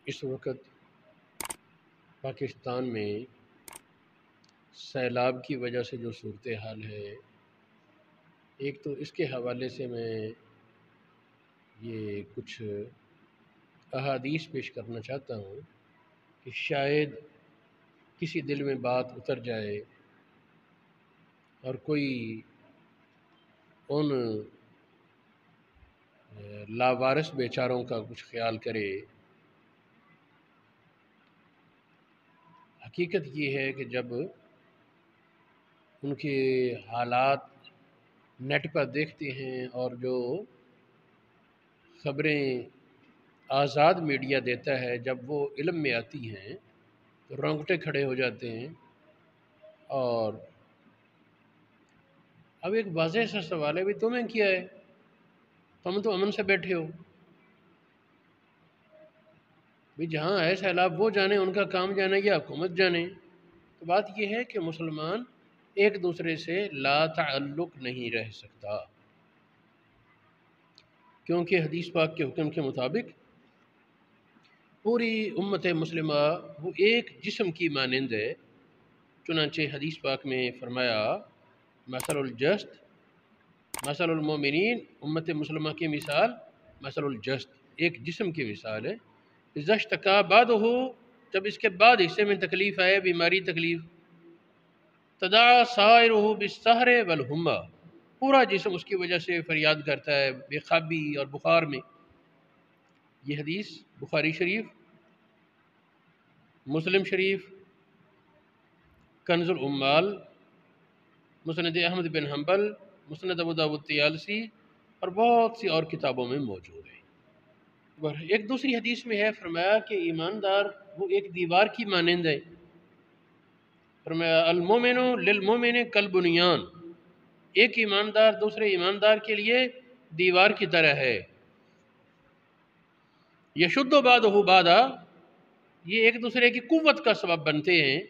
اس وقت پاکستان میں سیلاب کی وجہ سے جو صورتحال ہے، ایک تو اس کے حوالے سے میں یہ کچھ احادیث پیش کرنا چاہتا ہوں کہ شاید کسی دل میں بات اتر جائے اور کوئی ان لاوارث بیچاروں کا کچھ خیال کرے۔ حقیقت یہ ہے کہ جب ان کے حالات نیٹ پر دیکھتے ہیں اور جو خبریں آزاد میڈیا دیتا ہے جب وہ علم میں آتی ہیں تو رونگٹے کھڑے ہو جاتے ہیں۔ اور اب ایک واضح سا سوال ہے، بھی تمہیں کیا ہے؟ تم تو امن سے بیٹھے ہو۔ بھی جہاں ہے سیلاب وہ جانے، ان کا کام جانے یا حکومت جانے۔ تو بات یہ ہے کہ مسلمان ایک دوسرے سے لا تعلق نہیں رہ سکتا، کیونکہ حدیث پاک کے حکم کے مطابق پوری امت مسلمہ وہ ایک جسم کی مانند ہے۔ چنانچہ حدیث پاک میں فرمایا مثل الجسد مثل المومنین، امت مسلمہ کی مثال مثل الجسد، ایک جسم کی مثال ہے۔ اذا اشتکا بعدہ، جب اس کے بعد حصے میں تکلیف آئے، بیماری تکلیف، تداعی سائرہ بالسہر والحمى، پورا جسم اس کی وجہ سے فریاد کرتا ہے بے خوابی اور بخار میں۔ یہ حدیث بخاری شریف، مسلم شریف، کنز العمال، مسند احمد بن حنبل، مسند ابو داؤد الطیالسی اور بہت سی اور کتابوں میں موجود ہے۔ ایک دوسری حدیث میں ہے فرمایا کہ ایماندار وہ ایک دیوار کی مانند ہے۔ فرمایا المومن للمومن کالبنیان، ایک ایماندار دوسرے ایماندار کے لیے دیوار کی طرح ہے۔ یشد بعضہ بعضا، یہ ایک دوسرے کی قوت کا سبب بنتے ہیں۔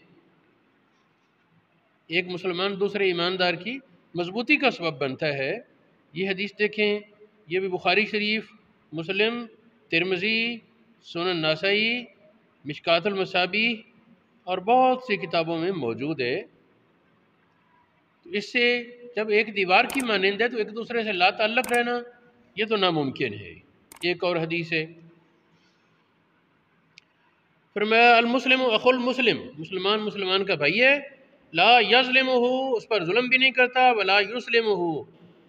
ایک مسلمان دوسرے ایماندار کی مضبوطی کا سبب بنتا ہے۔ یہ حدیث دیکھیں، یہ بھی بخاری شریف، مسلم، ترمذی، سنن نسائی، مشکوٰۃ المصابیح اور بہت سی کتابوں میں موجود ہے۔ تو اس سے جب ایک دیوار کی مانند ہے تو ایک دوسرے سے لا تعلق رہنا یہ تو ناممکن ہے۔ ایک اور حدیث ہے، فرمایا المسلم اخو المسلم، مسلمان مسلمان کا بھائی ہے، لا یظلمہ، اس پر ظلم بھی نہیں کرتا، ولا یسلمہ،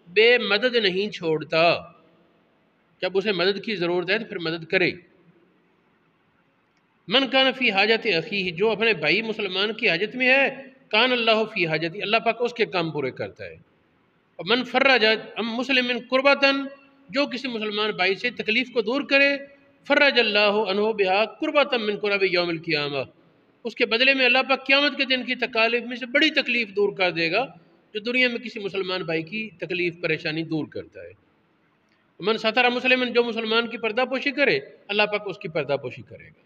بے مدد نہیں چھوڑتا، جب اسے مدد کی ضرورت ہے تو پھر مدد کرے۔ من کان فی حاجت اخیہ، جو اپنے بھائی مسلمان کی حاجت میں ہے، کان اللہ فی حاجتی، اللہ پاک اس کے کام پورے کرتا ہے۔ اور من فرج عن مسلم قربتاً، جو کسی مسلمان بھائی سے تکلیف کو دور کرے، فرج اللہ عنہ بہا قربتاً من قرب یوم القیامہ، اس کے بدلے میں اللہ پاک قیامت کے دن کی تکالیف میں سے بڑی تکلیف دور کر دے گا جو دنیا میں کسی مسلمان بھائی کی تکلیف پریشانی دور کرتا ہے۔ من ستر مسلم، جو مسلمان کی پردہ پوشی کرے، اللہ پاک اس کی پردہ پوشی کرے گا۔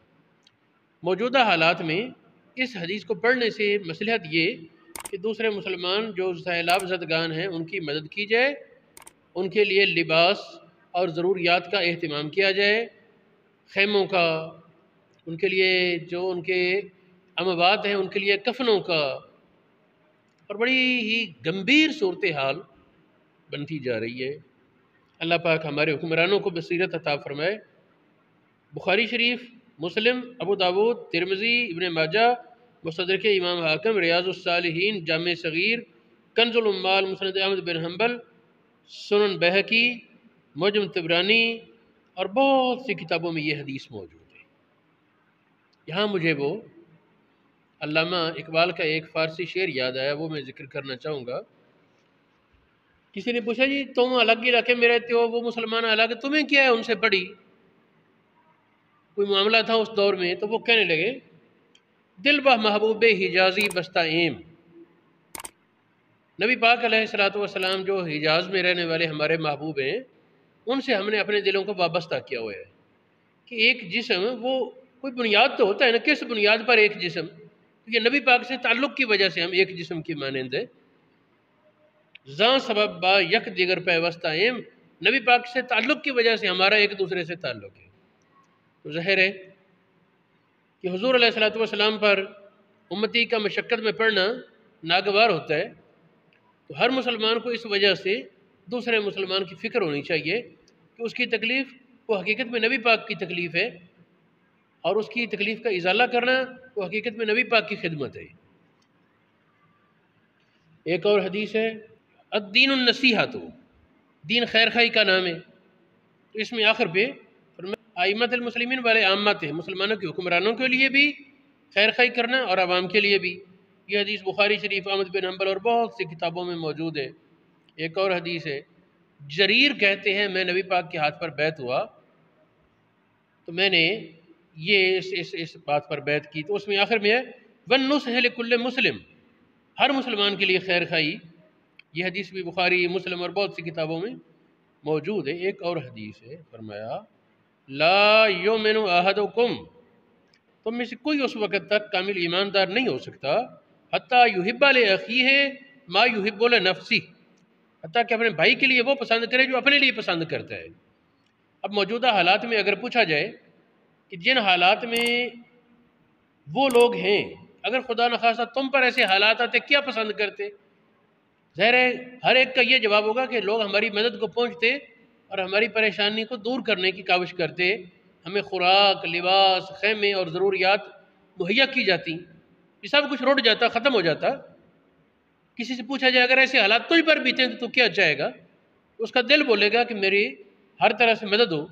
موجودہ حالات میں اس حدیث کو پڑھنے سے مصلحت یہ کہ دوسرے مسلمان جو سیلاب زدگان ہیں ان کی مدد کی جائے، ان کے لیے لباس اور ضروریات کا اہتمام کیا جائے، خیموں کا، ان کے لیے جو ان کے اموات ہیں ان کے لیے کفنوں کا، اور بڑی ہی گمبھیر صورتحال بنتی جا رہی ہے۔ اللہ پاک ہمارے حکمرانوں کو بصیرت عطا فرمائے۔ بخاری شریف، مسلم، ابو داود، ترمذی، ابن ماجہ، مستدرک امام حاکم، ریاض الصالحین، جامع صغیر، کنز العمال، مسند احمد بن حنبل، سنن بہقی، معجم طبرانی اور بہت سی کتابوں میں یہ حدیث موجود ہے۔ یہاں مجھے وہ علامہ اقبال کا ایک فارسی شعر یاد آیا، وہ میں ذکر کرنا چاہوں گا۔ کسی نے پوچھا جی تم الگ علاقے میں رہتے ہو، وہ مسلمان الگ، تمہیں کیا ہے ان سے پڑھی؟ کوئی معاملہ تھا اس دور میں تو وہ کہنے لگے دل بہ محبوب حجازی بستہ ایم، نبی پاک علیہ الصلوۃ والسلام جو حجاز میں رہنے والے ہمارے محبوب ہیں ان سے ہم نے اپنے دلوں کو وابستہ کیا ہوا ہے کہ ایک جسم وہ کوئی بنیاد تو ہوتا ہے نا، کس بنیاد پر ایک جسم؟ یہ نبی پاک سے تعلق کی وجہ سے ہم ایک جسم کی مانند ہیں۔ زاں سبب با یک دیگر پیوستہ ایم، نبی پاک سے تعلق کی وجہ سے ہمارا ایک دوسرے سے تعلق ہے۔ تو ظاہر ہے کہ حضور علیہ الصلوۃ والسلام پر امتی کا مشقت میں پڑھنا ناگوار ہوتا ہے، تو ہر مسلمان کو اس وجہ سے دوسرے مسلمان کی فکر ہونی چاہیے کہ اس کی تکلیف وہ حقیقت میں نبی پاک کی تکلیف ہے، اور اس کی تکلیف کا ازالہ کرنا وہ حقیقت میں نبی پاک کی خدمت ہے۔ ایک اور حدیث ہے الدین النصیحۃ، دین خیر خائی کا نام ہے، تو اس میں آخر پہ ائمۃ المسلمین والے عامت ہے، مسلمانوں کے حکمرانوں کے لیے بھی خیر خائی کرنا اور عوام کے لیے بھی۔ یہ حدیث بخاری شریف، احمد بن حنبل اور بہت سی کتابوں میں موجود ہے۔ ایک اور حدیث ہے، جریر کہتے ہیں میں نبی پاک کے ہاتھ پر بیعت ہوا تو میں نے یہ اس بات پر بیعت کی، تو اس میں آخر میں ہے وَالنُّصْحِ لِكُلِّ مُسْلِمٍ، ہر مسلمان کے لیے خیر خائی۔ یہ حدیث بھی بخاری، مسلم اور بہت سی کتابوں میں موجود ہے۔ ایک اور حدیث ہے، فرمایا لا یؤمن احدکم، تم میں سے کوئی اس وقت تک کامل ایماندار نہیں ہو سکتا حتیٰ یحب لاخیہ ما یحب لنفسہ، حتیٰ کہ اپنے بھائی کے لیے وہ پسند کرے جو اپنے لیے پسند کرتا ہے۔ اب موجودہ حالات میں اگر پوچھا جائے کہ جن حالات میں وہ لوگ ہیں، اگر خدا نخواستہ تم پر ایسے حالات آتے کیا پسند کرتے؟ ظاہر ہے ہر ایک کا یہ جواب ہوگا کہ لوگ ہماری مدد کو پہنچتے اور ہماری پریشانی کو دور کرنے کی کاوش کرتے، ہمیں خوراک، لباس، خیمے اور ضروریات مہیا کی جاتی، یہ سب کچھ رٹ جاتا، ختم ہو جاتا۔ کسی سے پوچھا جائے اگر ایسے حالات تجھ پر بیتے تو کیا چاہے گا؟ اس کا دل بولے گا کہ میری ہر طرح سے مدد ہو۔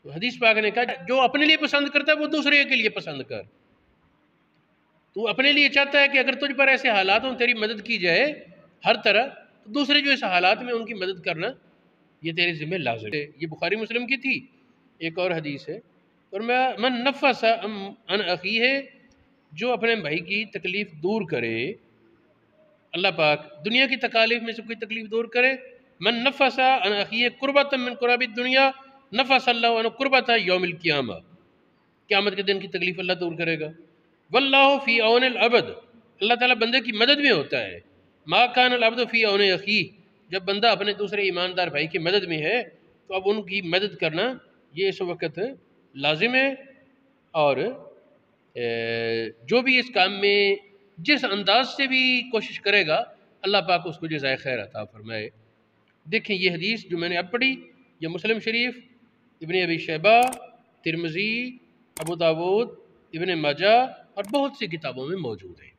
تو حدیث پاک نے کہا جو اپنے لیے پسند کرتا ہے وہ دوسرے کے لیے پسند کر۔ تو اپنے لیے چاہتا ہے کہ اگر تجھ پر ایسے حالات ہوں تیری مدد کی جائے ہر طرح، تو دوسرے جو اس حالات میں ان کی مدد کرنا یہ تیرے ذمہ لازم ہے۔ یہ بخاری مسلم کی تھی۔ ایک اور حدیث ہے، اور من نفس عن اخیہ، جو اپنے بھائی کی تکلیف دور کرے، اللہ پاک دنیا کی تکالیف میں سے کوئی تکلیف دور کرے، من نفس عن اخیہ قربۃ من قراب الدنیا نفس اللہ عنہ قربۃ یوم القیامہ، قیامت کے دن کی تکلیف اللہ دور کرے گا۔ واللہ فی عون العبد، اللہ تعالیٰ بندے کی مدد میں ہوتا ہے۔ ما کان العبد فی عون اخیہ، جب بندہ اپنے دوسرے ایماندار بھائی کی مدد میں ہے تو اب ان کی مدد کرنا یہ اس وقت لازم ہے، اور جو بھی اس کام میں جس انداز سے بھی کوشش کرے گا اللہ پاک اس کو جزائے خیر عطا فرمائے۔ دیکھیں یہ حدیث جو میں نے اب پڑھی یہ مسلم شریف، ابن ابی شیبہ، ترمذی، ابو داود، ابن ماجہ اور بہت سی کتابوں میں موجود ہے۔